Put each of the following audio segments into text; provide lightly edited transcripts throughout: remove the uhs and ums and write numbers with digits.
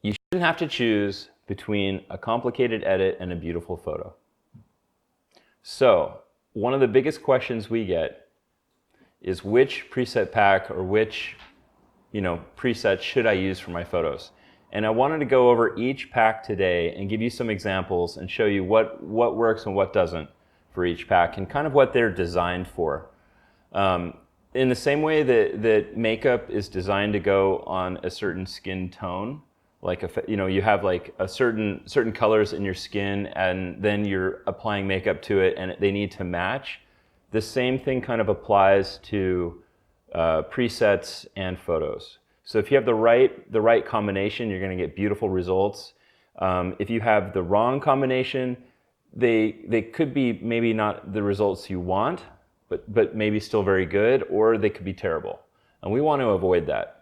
You shouldn't have to choose between a complicated edit and a beautiful photo. So, one of the biggest questions we get is which preset pack or which presets should I use for my photos? And I wanted to go over each pack today and give you some examples and show you what works and what doesn't for each pack and kind of what they're designed for. In the same way that makeup is designed to go on a certain skin tone, like you have like a certain colors in your skin and then you're applying makeup to it and they need to match. The same thing kind of applies to presets and photos. So if you have the right combination, you're going to get beautiful results. If you have the wrong combination, they could be maybe not the results you want, but maybe still very good, or they could be terrible. And we want to avoid that.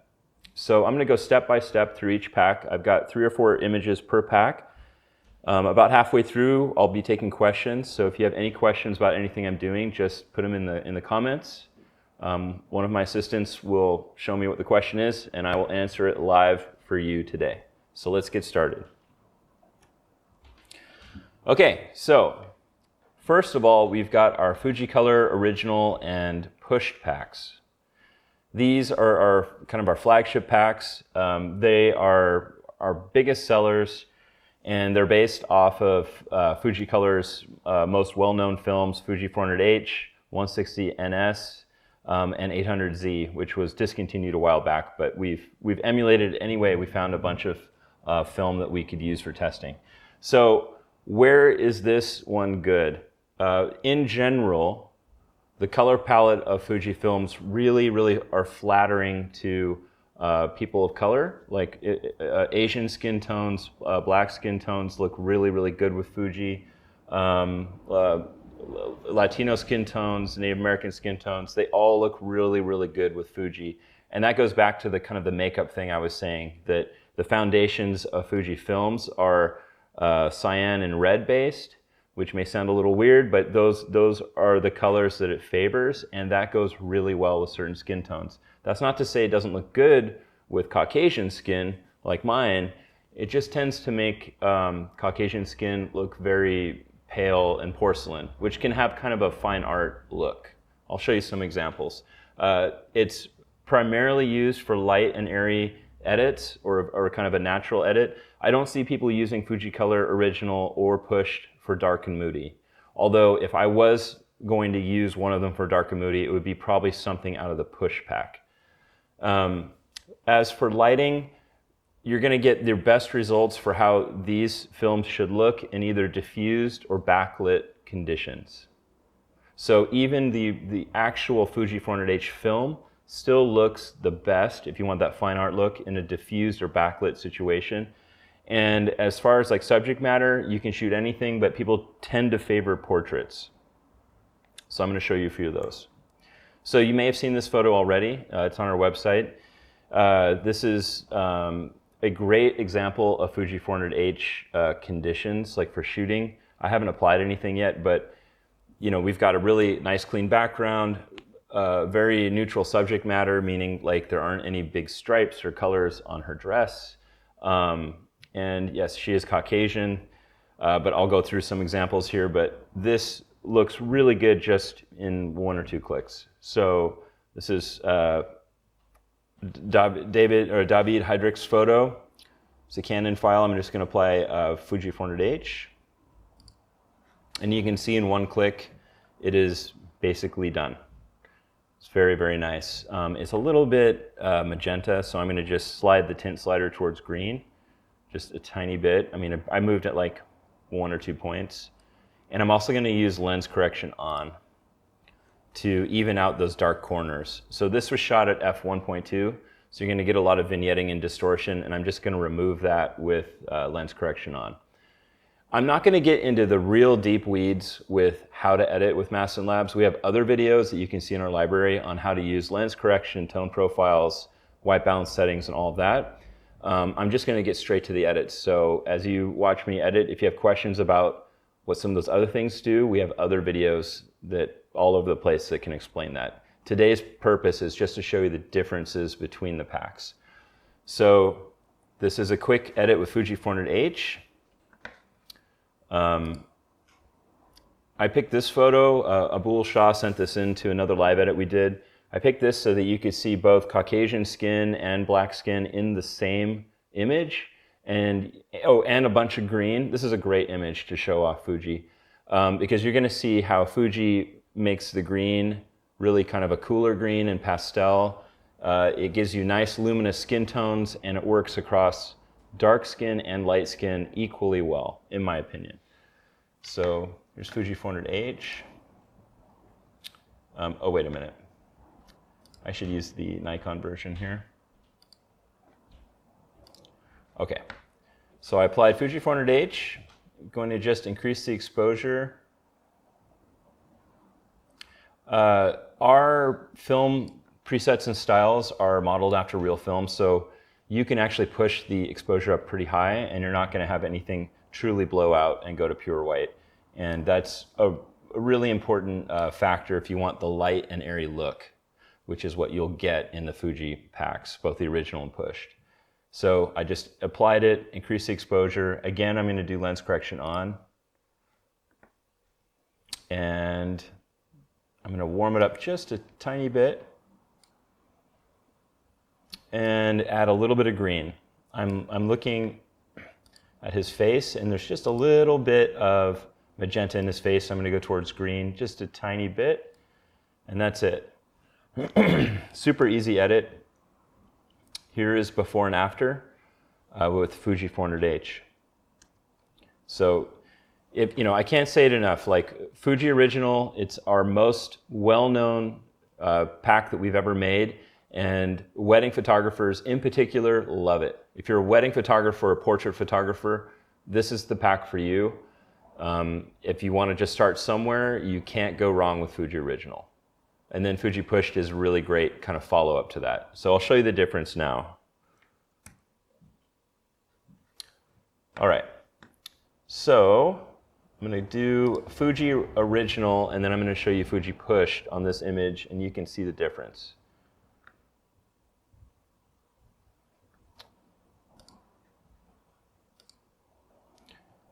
So I'm going to go step by step through each pack. I've got 3 or 4 images per pack. About halfway through, I'll be taking questions. So if you have any questions about anything I'm doing, just put them in the comments. One of my assistants will show me what the question is, and I will answer it live for you today. So let's get started. Okay, so first of all, we've got our Fuji Color Original and Pushed packs. These are our flagship packs. They are our biggest sellers, and they're based off of Fuji Color's most well-known films, Fuji 400H, 160NS, and 800Z, which was discontinued a while back, but we've emulated it anyway. We found a bunch of film that we could use for testing. So where is this one good? In general, the color palette of Fuji films really are flattering to people of color. Like Asian skin tones, black skin tones look really good with Fuji. Latino skin tones, Native American skin tones, they all look really good with Fuji. And that goes back to the kind of the makeup thing I was saying, that the foundations of Fuji films are cyan and red based, which may sound a little weird, but those are the colors that it favors, and that goes really well with certain skin tones. That's not to say it doesn't look good with Caucasian skin like mine. It just tends to make Caucasian skin look very pale and porcelain, which can have kind of a fine art look. I'll show you some examples. It's primarily used for light and airy edits or kind of a natural edit. I don't see people using Fuji Color Original or Pushed for dark and moody. Although if I was going to use one of them for dark and moody, it would be probably something out of the Push pack. As for lighting, you're going to get the best results for how these films should look in either diffused or backlit conditions. So even the actual Fuji 400H film still looks the best if you want that fine art look in a diffused or backlit situation. And as far as like subject matter, you can shoot anything, but people tend to favor portraits. So I'm going to show you a few of those. So you may have seen this photo already. It's on our website. This is a great example of Fuji 400H conditions, like for shooting. I haven't applied anything yet, but we've got a really nice clean background, very neutral subject matter, meaning like there aren't any big stripes or colors on her dress. And yes, she is Caucasian, but I'll go through some examples here, but this looks really good just in 1 or 2 clicks. So this is David Heydrich's photo. It's a Canon file. I'm just going to apply Fuji 400H. And you can see in 1 click, it is basically done. It's very nice. It's a little bit magenta, so I'm going to just slide the tint slider towards green, just a tiny bit. I mean, I moved at like 1 or 2 points. And I'm also going to use lens correction on to even out those dark corners. So this was shot at f1.2, so you're going to get a lot of vignetting and distortion, and I'm just going to remove that with lens correction on. I'm not going to get into the real deep weeds with how to edit with Mastin Labs. We have other videos that you can see in our library on how to use lens correction, tone profiles, white balance settings, and all of that. I'm just going to get straight to the edits. So as you watch me edit, if you have questions about what some of those other things do, we have other videos that all over the place that can explain that. Today's purpose is just to show you the differences between the packs. So This is a quick edit with Fuji 400H. I picked this photo. Abul Shah sent this in to another live edit we did. I picked this so that you could see both Caucasian skin and black skin in the same image. And a bunch of green. This is a great image to show off Fuji because you're going to see how Fuji makes the green really kind of a cooler green and pastel. It gives you nice luminous skin tones, and it works across dark skin and light skin equally well, in my opinion. So here's Fuji 400H. Oh, wait a minute. I should use the Nikon version here. Okay, so I applied Fuji 400H. I'm going to just increase the exposure. Our film presets and styles are modeled after real film, so you can actually push the exposure up pretty high and you're not going to have anything truly blow out and go to pure white. And that's a really important factor if you want the light and airy look, which is what you'll get in the Fuji packs, both the original and pushed. So I just applied it, increased the exposure. Again, I'm going to do lens correction on. And I'm going to warm it up just a tiny bit and add a little bit of green. I'm looking at his face, and there's just a little bit of magenta in his face. I'm going to go towards green, just a tiny bit, and that's it. Super easy edit. Here is before and after with Fuji 400H. So, I can't say it enough. Like Fuji Original, it's our most well-known pack that we've ever made, and wedding photographers in particular love it. If you're a wedding photographer or a portrait photographer, this is the pack for you. If you want to just start somewhere, you can't go wrong with Fuji Original. And then Fuji Pushed is really great kind of follow-up to that. So I'll show you the difference now. All right. So I'm going to do Fuji Original, and then I'm going to show you Fuji Pushed on this image, and you can see the difference.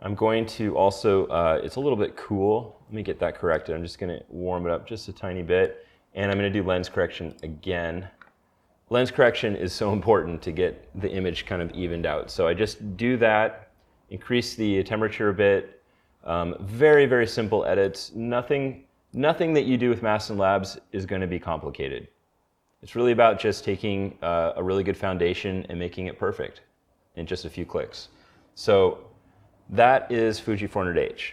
I'm going to also, it's a little bit cool. Let me get that corrected. I'm just going to warm it up just a tiny bit. And I'm going to do lens correction again. Lens correction is so important to get the image kind of evened out. So I just do that, increase the temperature a bit. Very, very simple edits. Nothing that you do with Mastin Labs is going to be complicated. It's really about just taking a really good foundation and making it perfect in just a few clicks. So that is Fuji 400H.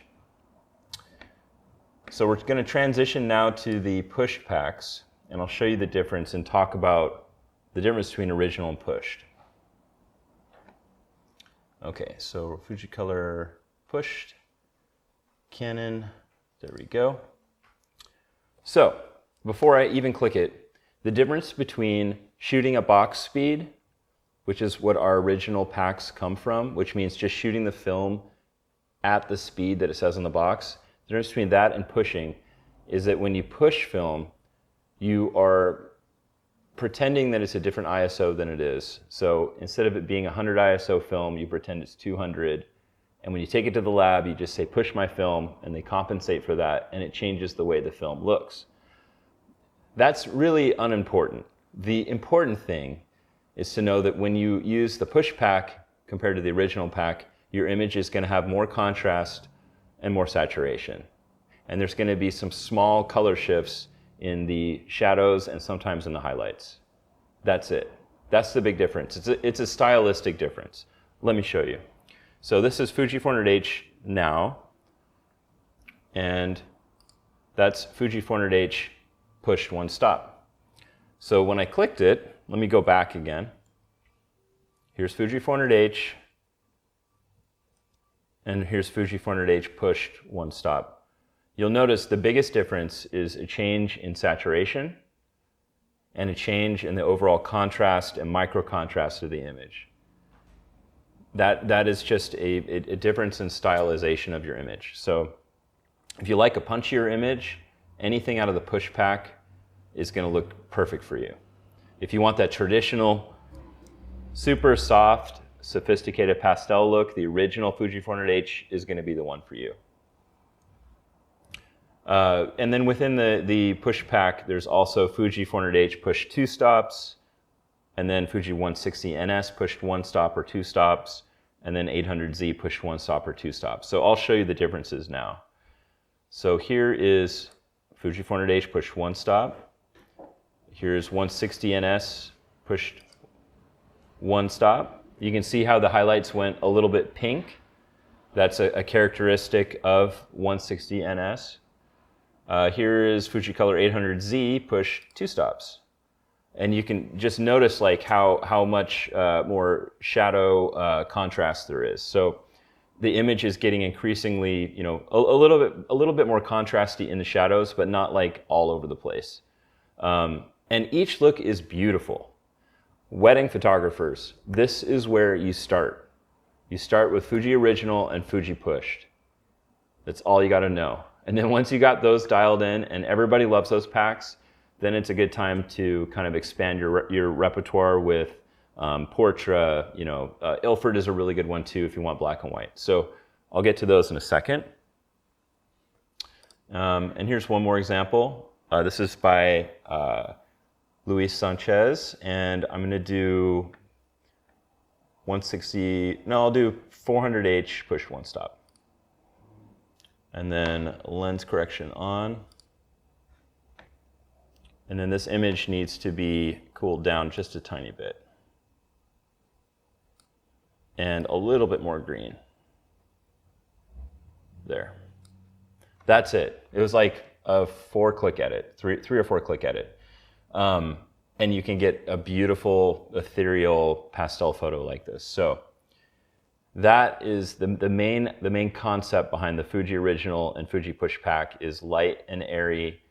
So we're going to transition now to the pushed packs, and I'll show you the difference and talk about the difference between original and pushed. Okay, so Fuji Color pushed, Canon, there we go. So before I even click it, the difference between shooting at box speed, which is what our original packs come from, which means just shooting the film at the speed that it says on the box. The difference between that and pushing is that when you push film, you are pretending that it's a different ISO than it is. So instead of it being 100 ISO film, you pretend it's 200. And when you take it to the lab, you just say, push my film, and they compensate for that, and it changes the way the film looks. That's really unimportant. The important thing is to know that when you use the push pack compared to the original pack, your image is going to have more contrast and more saturation. And there's going to be some small color shifts in the shadows and sometimes in the highlights. That's it. That's the big difference. It's a stylistic difference. Let me show you. So this is Fuji 400H now, and that's Fuji 400H pushed one stop. So when I clicked it, let me go back again. Here's Fuji 400H, and here's Fuji 400H pushed one stop. You'll notice the biggest difference is a change in saturation and a change in the overall contrast and micro contrast of the image. That is just a difference in stylization of your image. So if you like a punchier image, anything out of the push pack is going to look perfect for you. If you want that traditional, super soft, sophisticated pastel look, the original Fuji 400H is going to be the one for you. And then within the push pack, there's also Fuji 400H push 2 stops, and then Fuji 160 NS pushed 1 stop or 2 stops, and then 800Z pushed 1 stop or 2 stops. So I'll show you the differences now. So here is Fuji 400H pushed 1 stop. Here's 160 NS pushed 1 stop. You can see how the highlights went a little bit pink. That's a characteristic of 160 NS. Here is Fujicolor 800Z pushed 2 stops. And you can just notice like how much more shadow contrast there is. So the image is getting increasingly, you know, a little bit more contrasty in the shadows, but not like all over the place. And each look is beautiful. Wedding photographers, this is where you start. You start with Fuji Original and Fuji Pushed. That's all you got to know. And then once you got those dialed in, and everybody loves those packs, then it's a good time to kind of expand your repertoire with Portray. You know, Ilford is a really good one too if you want black and white. So I'll get to those in a second. And here's one more example. This is by Luis Sanchez, and I'm going to do 160. No, I'll do 400H push 1 stop. And then lens correction on. And then this image needs to be cooled down just a tiny bit. And a little bit more green. There. That's it. It was like a 4-click edit, three or 4-click edit. And you can get a beautiful ethereal pastel photo like this. So that is the main concept behind the Fuji Original and Fuji Push Pack is light and airy.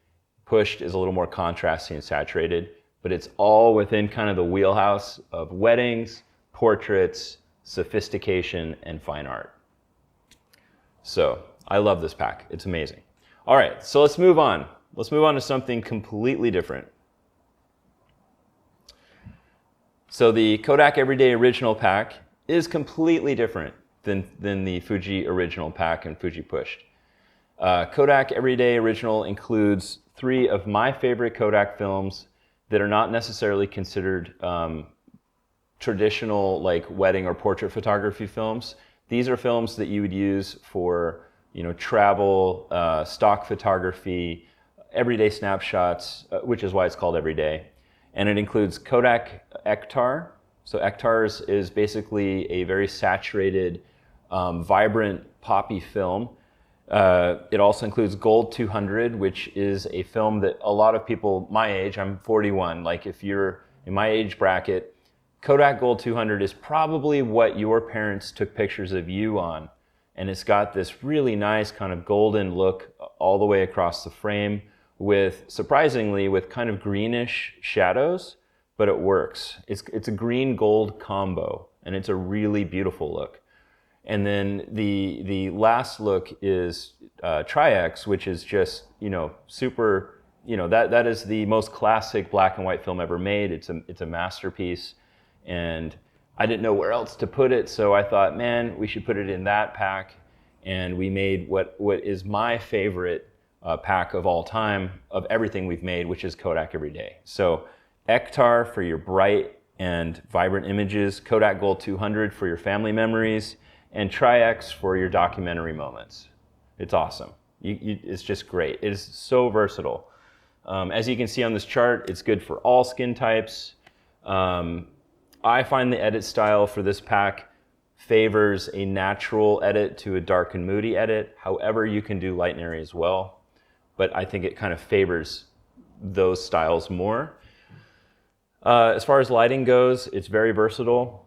Pushed is a little more contrasty and saturated, but it's all within kind of the wheelhouse of weddings, portraits, sophistication, and fine art. So I love this pack. It's amazing. All right, so let's move on. Let's move on to something completely different. So the Kodak Everyday Original Pack is completely different than the Fuji Original Pack and Fuji Pushed. Kodak Everyday Original includes 3 of my favorite Kodak films that are not necessarily considered traditional like wedding or portrait photography films. These are films that you would use for, you know, travel, stock photography, everyday snapshots, which is why it's called Everyday. And it includes Kodak Ektar. So Ektars is basically a very saturated, vibrant poppy film. It also includes Gold 200, which is a film that a lot of people my age, I'm 41, like if you're in my age bracket, Kodak Gold 200 is probably what your parents took pictures of you on. And it's got this really nice kind of golden look all the way across the frame with, surprisingly, with kind of greenish shadows, but it works. It's a green gold combo, and it's a really beautiful look. And then the last look is Tri-X, which is just, you know, super, you know, that is the most classic black and white film ever made. It's a masterpiece, and I didn't know where else to put it, so I thought, man, we should put it in that pack. And we made what is my favorite pack of all time of everything we've made, which is Kodak Everyday. So Ektar for your bright and vibrant images, Kodak Gold 200 for your family memories, and Tri-X for your documentary moments. It's awesome. It's just great. It is so versatile. As you can see on this chart, it's good for all skin types. I find the edit style for this pack favors a natural edit to a dark and moody edit. However, you can do light and airy as well, but I think it kind of favors those styles more. As far as lighting goes, it's very versatile.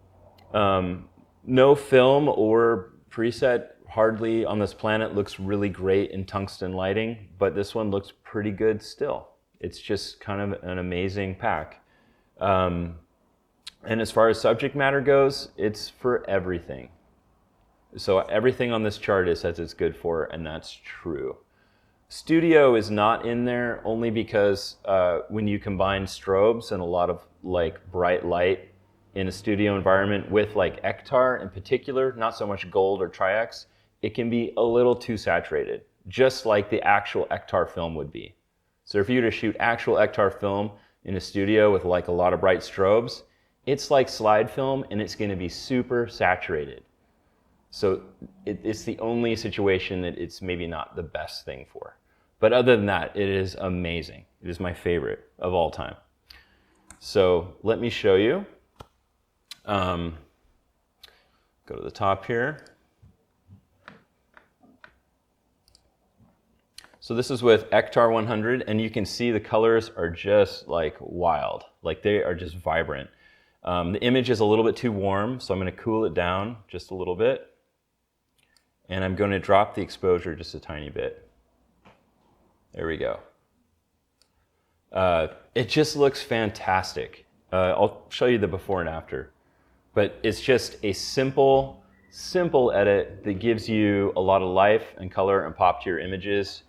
No film or preset hardly on this planet looks really great in tungsten lighting, but this one looks pretty good still. It's just kind of an amazing pack. And as far as subject matter goes, it's for everything. So everything on this chart says it's good for, and that's true. Studio is not in there only because when you combine strobes and a lot of like bright light, in a studio environment with like Ektar in particular, not so much gold or Tri-X, it can be a little too saturated, just like the actual Ektar film would be. So if you were to shoot actual Ektar film in a studio with like a lot of bright strobes, it's like slide film and it's going to be super saturated. So it's the only situation that it's maybe not the best thing for. But other than that, it is amazing. It is my favorite of all time. So let me show you. Go to the top here. So this is with Ektar 100, and you can see the colors are just like wild. Like they are just vibrant. The image is a little bit too warm, so I'm going to cool it down just a little bit. And I'm going to drop the exposure just a tiny bit. There we go. It just looks fantastic. I'll show you the before and after. But it's just a simple edit that gives you a lot of life and color and pop to your images.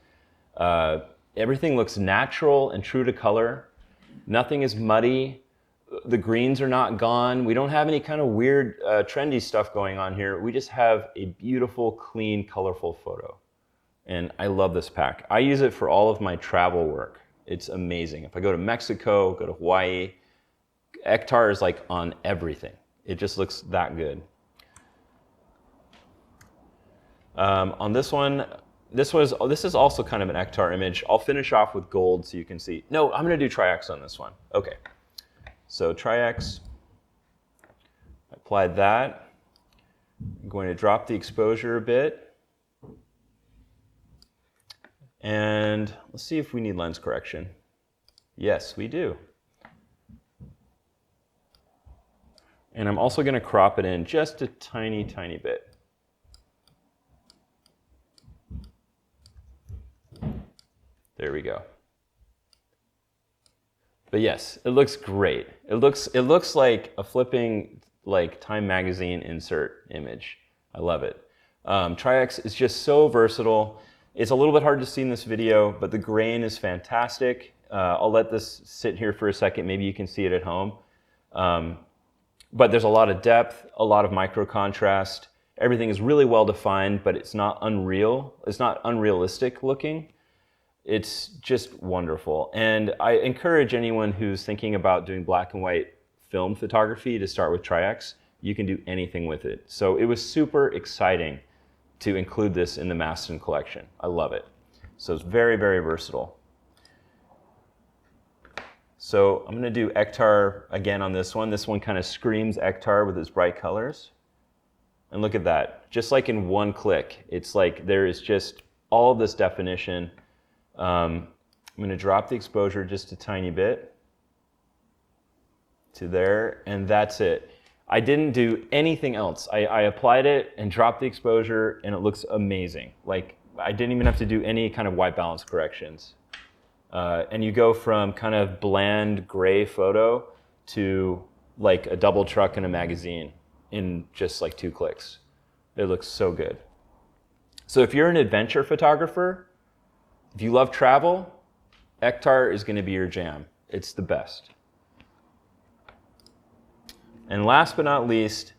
Everything looks natural and true to color. Nothing is muddy. The greens are not gone. We don't have any kind of weird, trendy stuff going on here. We just have a beautiful, clean, colorful photo. And I love this pack. I use it for all of my travel work. It's amazing. If I go to Mexico, go to Hawaii, Ektar is like on everything. It just looks that good. On this one, this is also kind of an Ektar image. I'll finish off with gold so you can see. No, I'm going to do Tri-X on this one. Okay. So Tri-X, apply that. I'm going to drop the exposure a bit. And let's see if we need lens correction. Yes, we do. And I'm also going to crop it in just a tiny, tiny bit. There we go. But yes, it looks great. It looks like a flipping like Time magazine insert image. I love it. Tri-X is just so versatile. It's a little bit hard to see in this video, but the grain is fantastic. I'll let this sit here for a second. Maybe you can see it at home. But there's a lot of depth, a lot of micro contrast. Everything is really well defined, but it's not unreal. It's not unrealistic looking. It's just wonderful. And I encourage anyone who's thinking about doing black and white film photography to start with Tri-X. You can do anything with it. So it was super exciting to include this in the Mastin collection. I love it. So it's very, very versatile. So I'm going to do Ektar again on this one. This one kind of screams Ektar with its bright colors. And look at that. Just like in one click, it's like there is just all this definition. I'm going to drop the exposure just a tiny bit to there, and that's it. I didn't do anything else. I applied it and dropped the exposure, and it looks amazing. Like, I didn't even have to do any kind of white balance corrections. And you go from kind of bland gray photo to like a double truck in a magazine in just like 2 clicks. It looks so good. So if you're an adventure photographer, if you love travel, Ektar is going to be your jam. It's the best. And last but not least,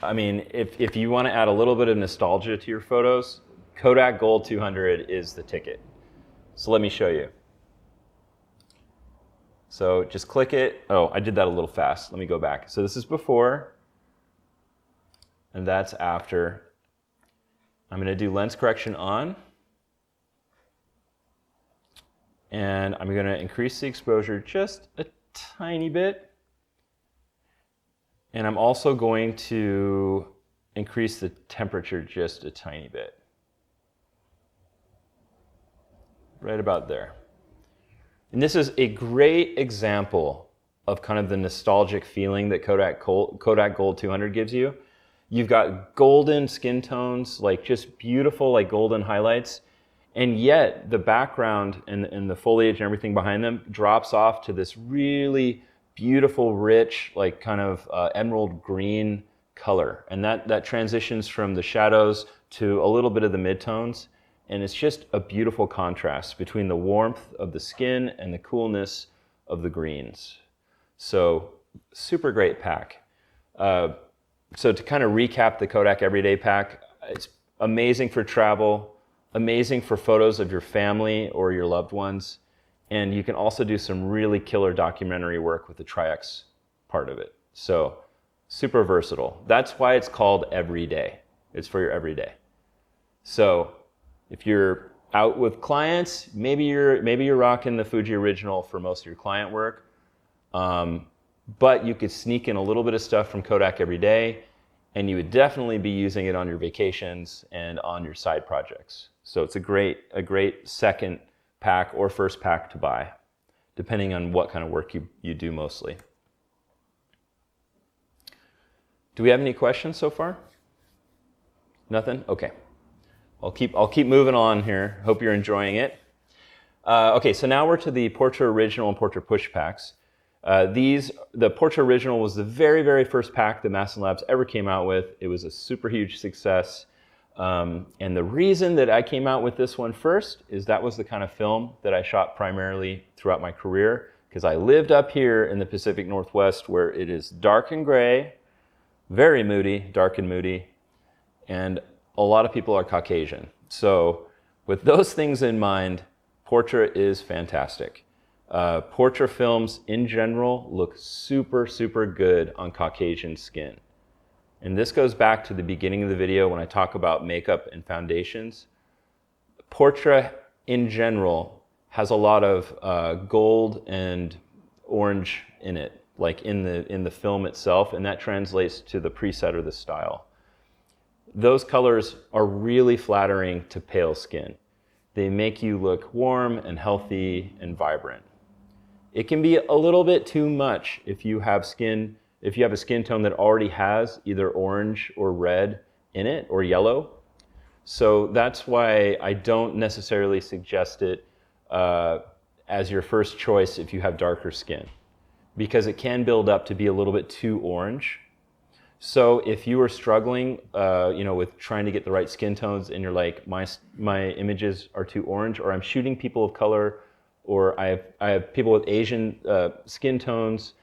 I mean, if you want to add a little bit of nostalgia to your photos, Kodak Gold 200 is the ticket. So let me show you. So just click it. Oh, I did that a little fast. Let me go back. So this is before, and that's after. I'm going to do lens correction on. And I'm going to increase the exposure just a tiny bit. And I'm also going to increase the temperature just a tiny bit. Right about there. And this is a great example of kind of the nostalgic feeling that Kodak Gold 200 gives you. You've got golden skin tones, like just beautiful like golden highlights. And yet the background and the foliage and everything behind them drops off to this really beautiful, rich, like kind of emerald green color. And that transitions from the shadows to a little bit of the midtones. And it's just a beautiful contrast between the warmth of the skin and the coolness of the greens. So super great pack. So to kind of recap the Kodak Everyday pack, it's amazing for travel, amazing for photos of your family or your loved ones, and you can also do some really killer documentary work with the Tri-X part of it. So super versatile. That's why it's called Everyday. It's for your everyday. So if you're out with clients, maybe you're rocking the Fuji Original for most of your client work, but you could sneak in a little bit of stuff from Kodak Everyday, and you would definitely be using it on your vacations and on your side projects. So it's a great second pack or first pack to buy, depending on what kind of work you do mostly. Do we have any questions so far? Nothing? Okay. I'll keep moving on here. Hope you're enjoying it. Okay, so now we're to the Portray Original and Portray Push packs. The Portray Original was the very first pack that Mastin Labs ever came out with. It was a super huge success. And the reason that I came out with this one first is that was the kind of film that I shot primarily throughout my career, because I lived up here in the Pacific Northwest where it is dark and gray, very moody, dark and moody, and a lot of people are Caucasian. So with those things in mind, Portray is fantastic. Portray films in general look super good on Caucasian skin. And this goes back to the beginning of the video when I talk about makeup and foundations. Portray in general has a lot of gold and orange in it, like in the film itself, and that translates to the preset or the style. Those colors are really flattering to pale skin. They make you look warm and healthy and vibrant. It can be a little bit too much if you have a skin tone that already has either orange or red in it or yellow. So that's why I don't necessarily suggest it as your first choice if you have darker skin, because it can build up to be a little bit too orange. So if you are struggling, with trying to get the right skin tones, and you're like, my images are too orange, or I'm shooting people of color, or I have people with Asian skin tones,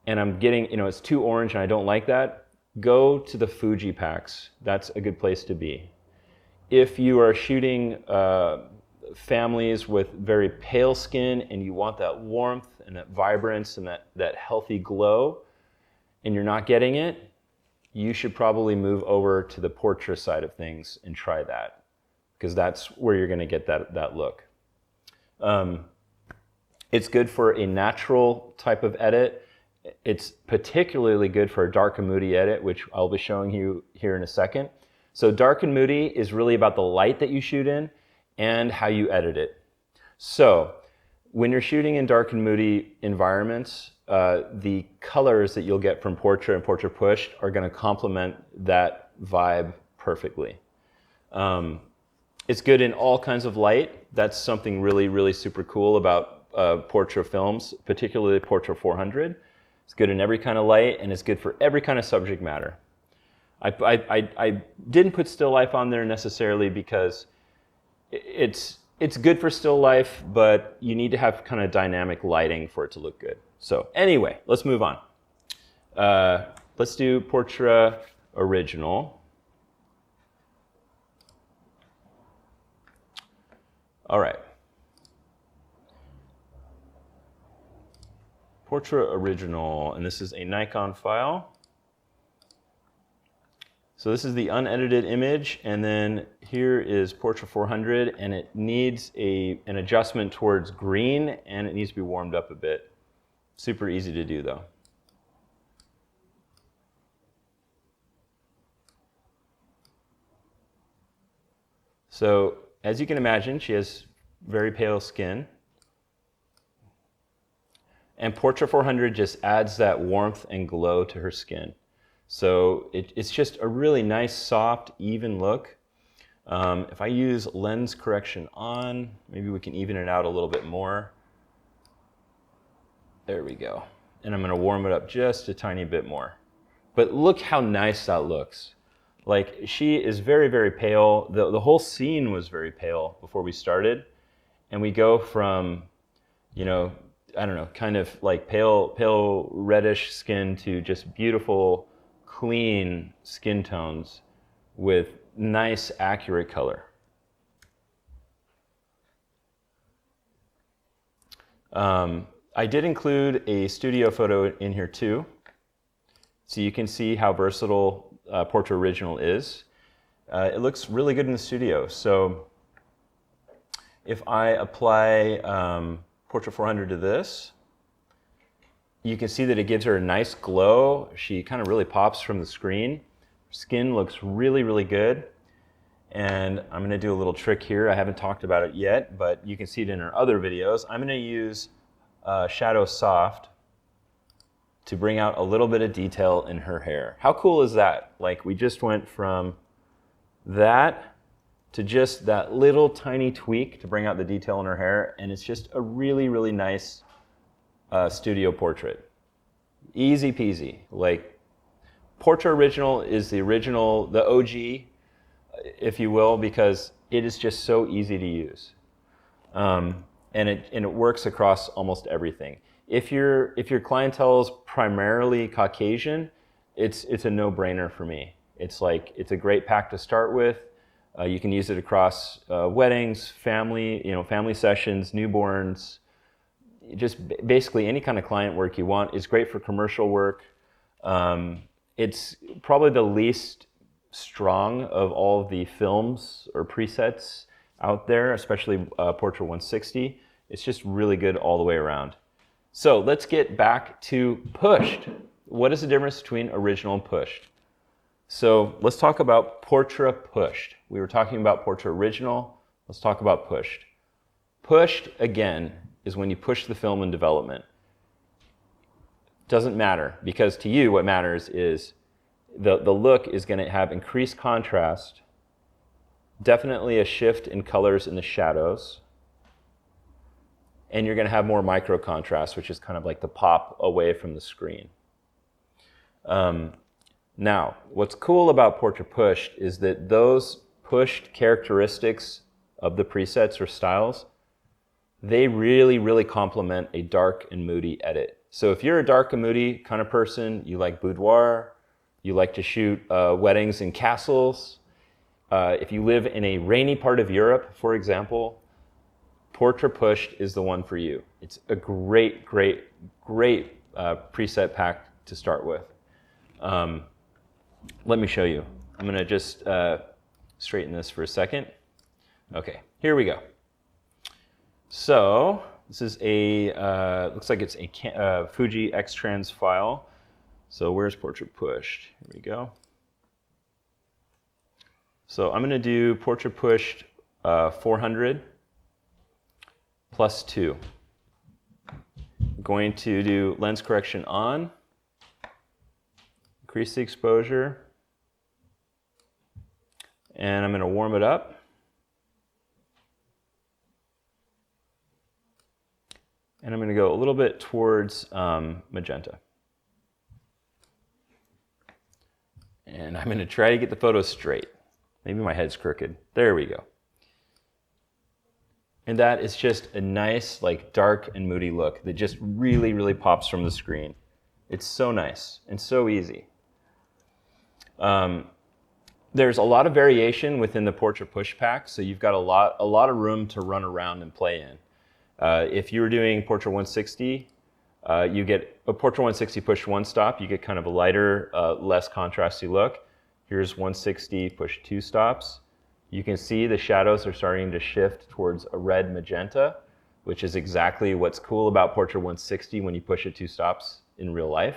and I'm getting, it's too orange and I don't like that, go to the Fuji packs. That's a good place to be. If you are shooting families with very pale skin and you want that warmth and that vibrance and that healthy glow, and you're not getting it, you should probably move over to the Portray side of things and try that, because that's where you're going to get that look. It's good for a natural type of edit. It's particularly good for a dark and moody edit, which I'll be showing you here in a second. So dark and moody is really about the light that you shoot in and how you edit it. So when you're shooting in dark and moody environments, the colors that you'll get from Portray and Portray Push are going to complement that vibe perfectly. It's good in all kinds of light. That's something really super cool about Portray films, particularly Portray 400. It's good in every kind of light, and it's good for every kind of subject matter. I didn't put still life on there necessarily because it's good for still life, but you need to have kind of dynamic lighting for it to look good. So anyway, let's move on. Let's do Portray Original. All right. Portray Original, and this is a Nikon file. So this is the unedited image, and then here is Portray 400, and it needs an adjustment towards green, and it needs to be warmed up a bit. Super easy to do though. So as you can imagine, she has very pale skin. And Portray 400 just adds that warmth and glow to her skin. So it's just a really nice, soft, even look. If I use lens correction on, maybe we can even it out a little bit more. There we go. And I'm going to warm it up just a tiny bit more. But look how nice that looks. Like, she is very pale. The whole scene was very pale before we started. And we go from, I don't know, kind of like pale reddish skin to just beautiful, clean skin tones with nice, accurate color. I did include a studio photo in here too, so you can see how versatile Portray Original is. It looks really good in the studio. So if I apply Portray 400 to this, you can see that it gives her a nice glow. She kind of really pops from the screen. Skin looks really, really good. And I'm going to do a little trick here. I haven't talked about it yet, but you can see it in our other videos. I'm going to use Shadow Soft to bring out a little bit of detail in her hair. How cool is that? Like, we just went from that to just that little tiny tweak to bring out the detail in her hair, and it's just a really, really nice studio portrait. Easy peasy. Like, Portray Original is the original, the OG, if you will, because it is just so easy to use. And it works across almost everything. If your clientele is primarily Caucasian, it's a no-brainer for me. It's a great pack to start with. You can use it across weddings, family sessions, newborns, just basically any kind of client work you want. It's great for commercial work. It's probably the least strong of all of the films or presets out there, especially Portray 160. It's just really good all the way around. So let's get back to pushed. What is the difference between original and pushed? So let's talk about Portray pushed. We were talking about Portray original. Let's talk about pushed. Pushed, again, is when you push the film in development. Doesn't matter, because to you what matters is the look is going to have increased contrast, definitely a shift in colors in the shadows, and you're going to have more micro contrast, which is kind of like the pop away from the screen. Now, what's cool about Portray pushed is that those pushed characteristics of the presets or styles, they really, really complement a dark and moody edit. So if you're a dark and moody kind of person, you like boudoir, you like to shoot weddings in castles, if you live in a rainy part of Europe, for example, Portray pushed is the one for you. It's a great, great, great preset pack to start with. Let me show you. I'm going to just straighten this for a second. Okay, here we go. So this is looks like it's a Fuji X-Trans file. So where's Portray pushed? Here we go. So I'm going to do Portray pushed 400 plus 2. I'm going to do lens correction on, increase the exposure, and I'm going to warm it up. And I'm going to go a little bit towards magenta. And I'm going to try to get the photo straight. Maybe my head's crooked. There we go. And that is just a nice, like, dark and moody look that just really, really pops from the screen. It's so nice and so easy. There's a lot of variation within the Portray push pack, so you've got a lot of room to run around and play in. If you were doing Portray 160, you get a Portray 160 push one stop. You get kind of a lighter, less contrasty look. Here's 160 push two stops. You can see the shadows are starting to shift towards a red magenta, which is exactly what's cool about Portray 160 when you push it two stops in real life.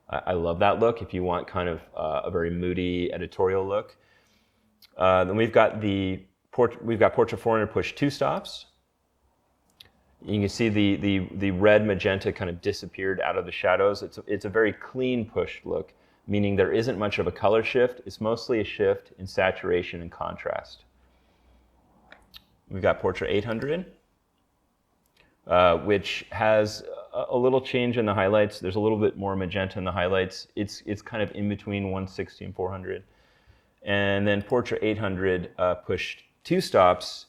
I love that look if you want kind of a very moody editorial look. Then we've got Portray 400 push two stops. You can see the red magenta kind of disappeared out of the shadows. It's a very clean pushed look, meaning there isn't much of a color shift. It's mostly a shift in saturation and contrast. We've got Portray 800, which has a little change in the highlights. There's a little bit more magenta in the highlights. It's kind of in between 160 and 400. And then Portray 800 pushed two stops.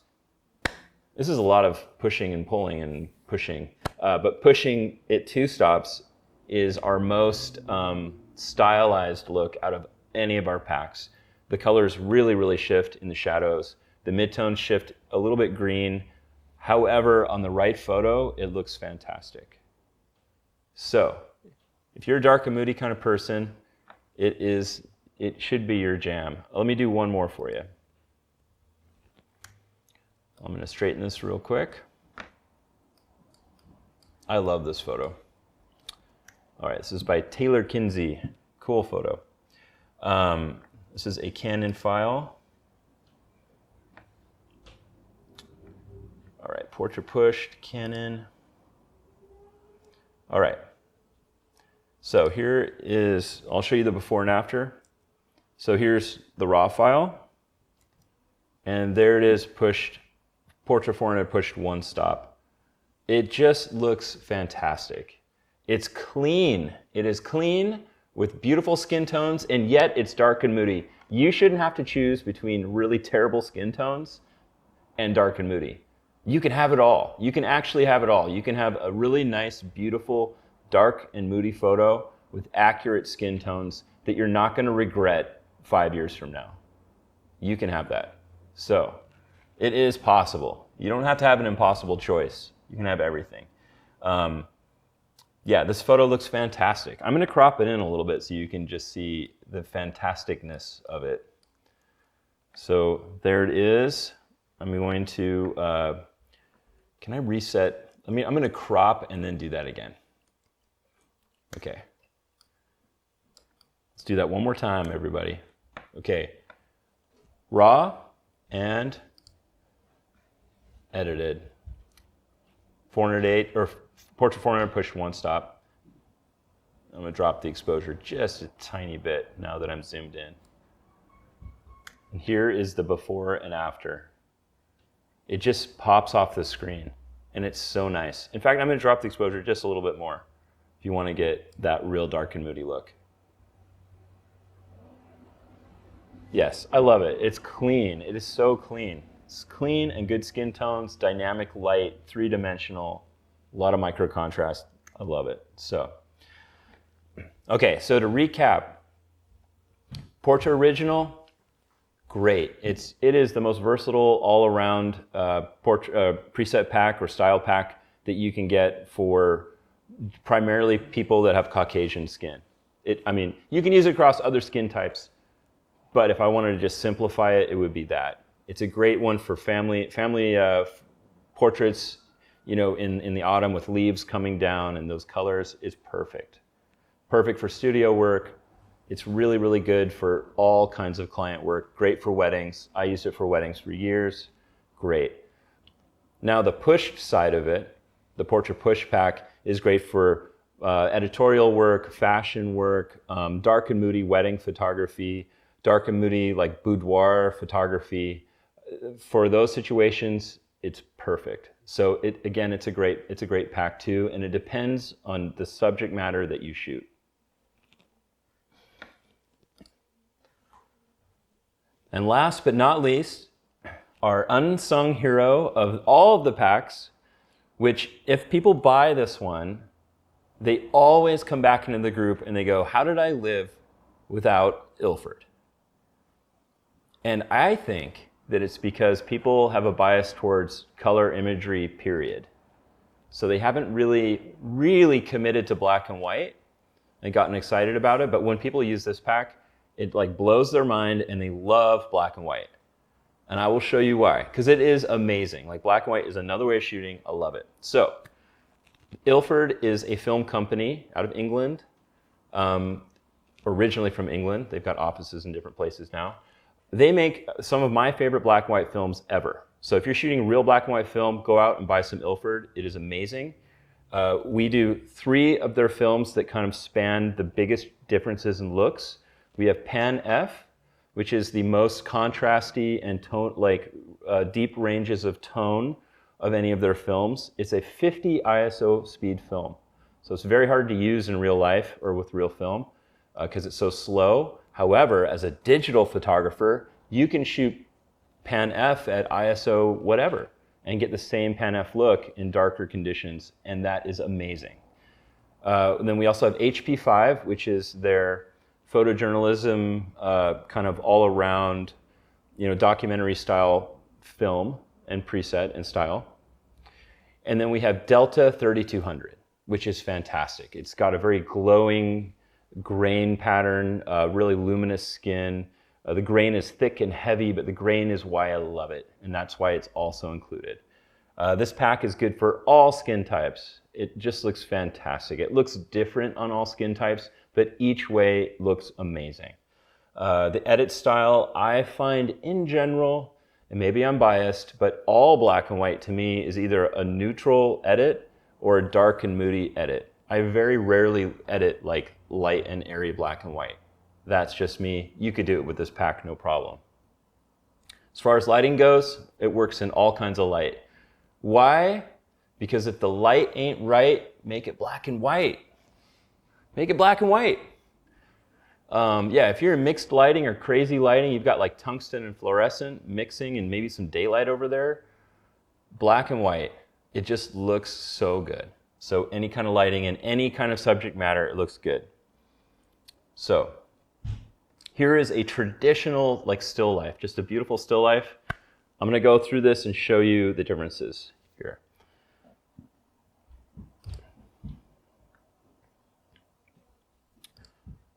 This is a lot of pushing and pulling and pushing. but pushing it 2 stops is our most stylized look out of any of our packs. The colors really, really shift in the shadows. The midtones shift a little bit green. However, on the right photo, it looks fantastic. So, if you're a dark and moody kind of person, it should be your jam. Let me do one more for you. I'm going to straighten this real quick. I love this photo. All right, this is by Taylor Kinsey. Cool photo. This is a Canon file. All right, portrait pushed, Canon. All right. So here is, I'll show you the before and after. So here's the raw file. And there it is, pushed, portrait 400 pushed 1 stop. It just looks fantastic. It's clean. It is clean with beautiful skin tones, and yet it's dark and moody. You shouldn't have to choose between really terrible skin tones and dark and moody. You can have it all. You can actually have it all. You can have a really nice, beautiful, dark and moody photo with accurate skin tones that you're not going to regret 5 years from now. You can have that. So, it is possible. You don't have to have an impossible choice. You can have everything. Yeah, this photo looks fantastic. I'm going to crop it in a little bit so you can just see the fantasticness of it. So there it is. I'm going to, can I reset? I'm going to crop and then do that again. Okay. Let's do that one more time, everybody. Okay. Raw and edited. 408, or portrait 400 push 1 stop. I'm going to drop the exposure just a tiny bit now that I'm zoomed in. And here is the before and after. It just pops off the screen, and it's so nice. In fact, I'm going to drop the exposure just a little bit more if you want to get that real dark and moody look. Yes, I love it. It's clean. It is so clean. It's clean and good skin tones, dynamic light, 3-dimensional, a lot of micro contrast. I love it. So, okay, so to recap, Portray Original, great. It is the most versatile all-around preset pack or style pack that you can get for primarily people that have Caucasian skin. I mean, you can use it across other skin types, but if I wanted to just simplify it, it would be that. It's a great one for family portraits, you know, in the autumn with leaves coming down and those colors is perfect. Perfect for studio work. It's really, really good for all kinds of client work. Great for weddings. I used it for weddings for years. Great. Now the pushed side of it, the Portrait Push Pack, is great for editorial work, fashion work, dark and moody wedding photography, dark and moody like boudoir photography. For those situations, it's perfect. So again, it's a great pack too, and it depends on the subject matter that you shoot. And last but not least, our unsung hero of all of the packs, which if people buy this one, they always come back into the group and they go, how did I live without Ilford? And I think that it's because people have a bias towards color imagery, period. So they haven't really committed to black and white and gotten excited about it. But when people use this pack, it like blows their mind and they love black and white. And I will show you why, because it is amazing. Like black and white is another way of shooting. I love it. So Ilford is a film company out of England, originally from England. They've got offices in different places now. They make some of my favorite black and white films ever. So if you're shooting real black and white film, go out and buy some Ilford. It is amazing. We do 3 of their films that kind of span the biggest differences in looks. We have Pan F, which is the most contrasty and deep ranges of tone of any of their films. It's a 50 ISO speed film. So it's very hard to use in real life or with real film because it's so slow. However, as a digital photographer, you can shoot Pan F at ISO whatever. and get the same Pan F look in darker conditions, and that is amazing. And then we also have HP5, which is their photojournalism kind of all around, documentary style film and preset and style. And then we have Delta 3200, which is fantastic. It's got a very glowing grain pattern, really luminous skin. The grain is thick and heavy, but the grain is why I love it, and that's why it's also included. This pack is good for all skin types. It just looks fantastic. It looks different on all skin types, but each way looks amazing. The edit style, I find in general, and maybe I'm biased, but all black and white to me is either a neutral edit or a dark and moody edit. I very rarely edit like light and airy black and white. That's just me. You could do it with this pack, no problem. As far as lighting goes, it works in all kinds of light. Why? Because if the light ain't right, make it black and white. Make it black and white. Yeah, if you're in mixed lighting or crazy lighting, you've got like tungsten and fluorescent mixing and maybe some daylight over there, black and white, it just looks so good. So any kind of lighting and any kind of subject matter, it looks good. So here is a traditional like still life, just a beautiful still life. I'm gonna go through this and show you the differences here.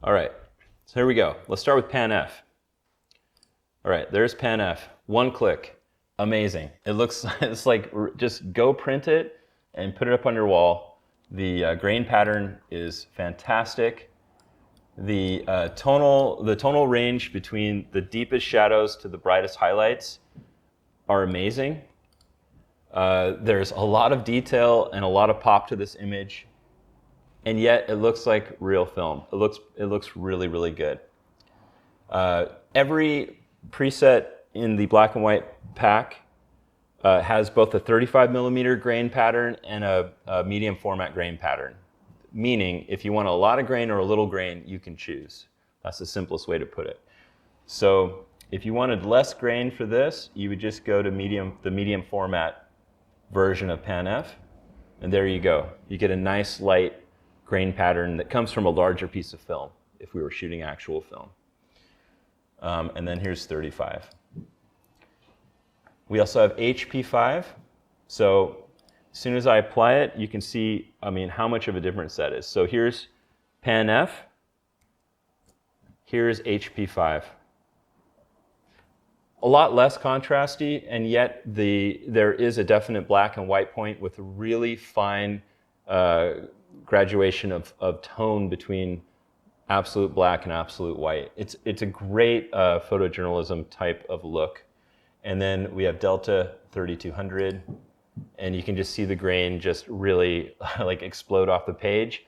All right, so here we go. Let's start with Pan F. All right, there's Pan F. One click, amazing. It looks, it's like just go print it and put it up on your wall. The grain pattern is fantastic. The tonal range between the deepest shadows to the brightest highlights are amazing. There's a lot of detail and a lot of pop to this image. And yet it looks like real film. It looks really, really good. Every preset in the black and white pack has both a 35mm grain pattern and a medium format grain pattern. Meaning, if you want a lot of grain or a little grain, you can choose. That's the simplest way to put it. So if you wanted less grain for this, you would just go to the medium format version of Pan F, and there you go. You get a nice light grain pattern that comes from a larger piece of film if we were shooting actual film. And then here's 35. We also have HP5. So as soon as I apply it, you can see, how much of a difference that is. So here's Pan F. Here's HP5. A lot less contrasty, and yet there is a definite black and white point with a really fine graduation of tone between absolute black and absolute white. It's a great photojournalism type of look. And then we have Delta 3200, and you can just see the grain just really like explode off the page.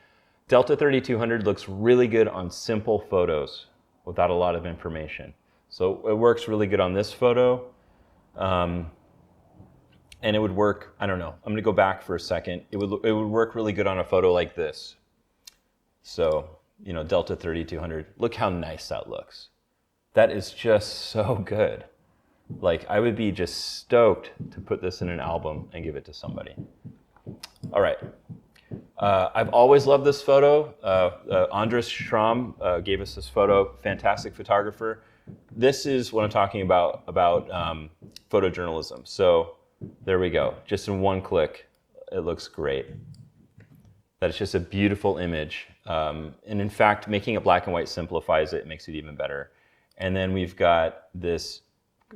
Delta 3200 looks really good on simple photos without a lot of information. So it works really good on this photo. And it would work, I don't know, I'm gonna go back for a second. It would work really good on a photo like this. So, Delta 3200, look how nice that looks. That is just so good. Like, I would be just stoked to put this in an album and give it to somebody. All right, I've always loved this photo. Andres Schramm gave us this photo, fantastic photographer. This is what I'm talking about photojournalism. So there we go, just in one click, it looks great. That's just a beautiful image. And in fact, making it black and white simplifies it, makes it even better. And then we've got this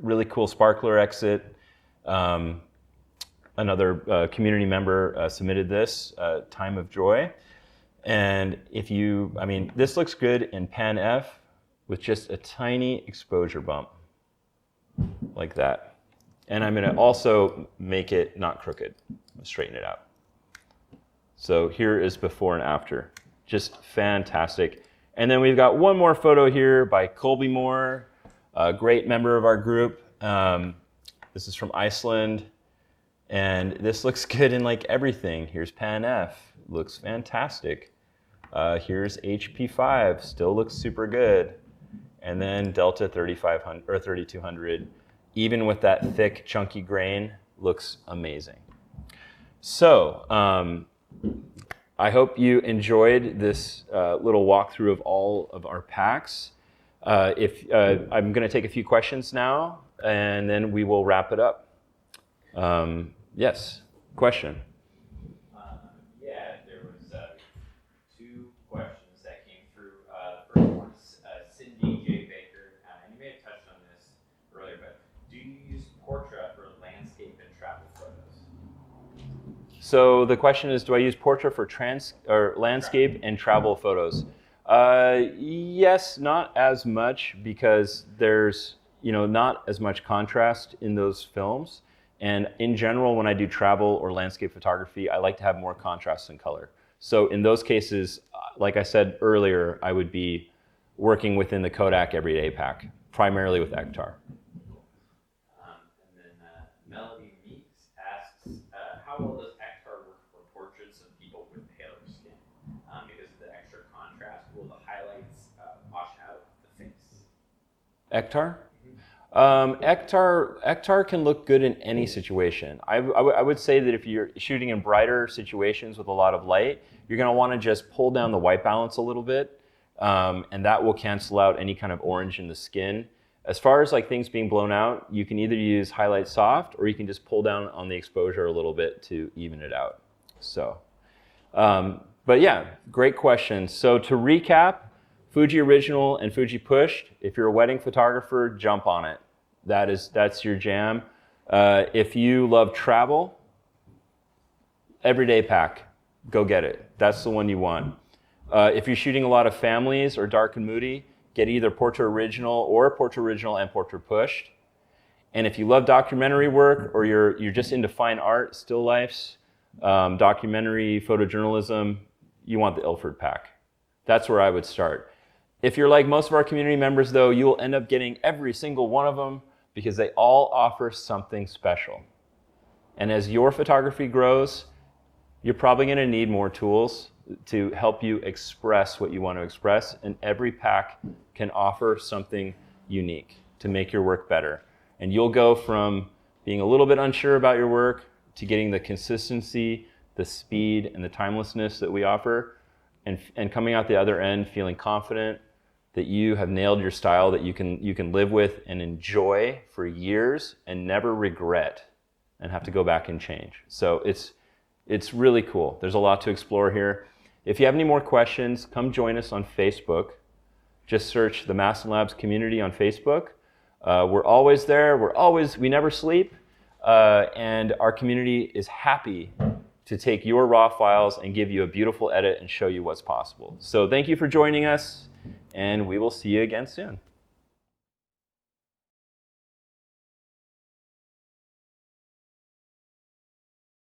really cool sparkler exit. Another community member submitted this, Time of Joy. And this looks good in Pan F with just a tiny exposure bump, like that. And I'm gonna also make it not crooked, straighten it out. So here is before and after, just fantastic. And then we've got one more photo here by Colby Moore, a great member of our group. This is from Iceland, and this looks good in like everything. Here's Pan F, looks fantastic. Here's HP5, still looks super good. And then Delta 3500 or 3200, even with that thick, chunky grain, looks amazing. So I hope you enjoyed this little walkthrough of all of our packs. I'm going to take a few questions now, and then we will wrap it up. Yes, question. Yeah, there was two questions that came through. The first one is Cindy J. Baker. You may have touched on this earlier, but do you use Portray for landscape and travel photos? So the question is, do I use Portray for landscape and travel photos? Yes, not as much, because there's not as much contrast in those films. And in general, when I do travel or landscape photography, I like to have more contrast and color. So in those cases, like I said earlier, I would be working within the Kodak Everyday pack, primarily with Ektar. And then Melody Meeks asks, how well does Ektar work for portraits of people with paler skin? Because of the extra contrast, will the highlights wash out the face? Ektar? Ektar can look good in any situation. I would say that if you're shooting in brighter situations with a lot of light, you're going to want to just pull down the white balance a little bit, and that will cancel out any kind of orange in the skin. As far as like things being blown out, you can either use highlight soft, or you can just pull down on the exposure a little bit to even it out. So, but yeah, great question. So to recap, Fuji Original and Fuji Pushed. If you're a wedding photographer, jump on it. That's your jam. If you love travel, Everyday pack, go get it. That's the one you want. If you're shooting a lot of families or dark and moody, get either Portray Original or Portray Original and Portray Pushed. And if you love documentary work, or you're just into fine art, still lifes, documentary, photojournalism, you want the Ilford pack. That's where I would start. If you're like most of our community members, though, you will end up getting every single one of them, because they all offer something special. And as your photography grows, you're probably going to need more tools to help you express what you want to express, and every pack can offer something unique to make your work better. And you'll go from being a little bit unsure about your work to getting the consistency, the speed, and the timelessness that we offer, and coming out the other end feeling confident that you have nailed your style that you can live with and enjoy for years and never regret and have to go back and change. So it's really cool. There's a lot to explore here. If you have any more questions, come join us on Facebook. Just search the Mastin Labs community on Facebook. We're always there. We never sleep. And our community is happy to take your raw files and give you a beautiful edit and show you what's possible. So thank you for joining us, and we will see you again soon.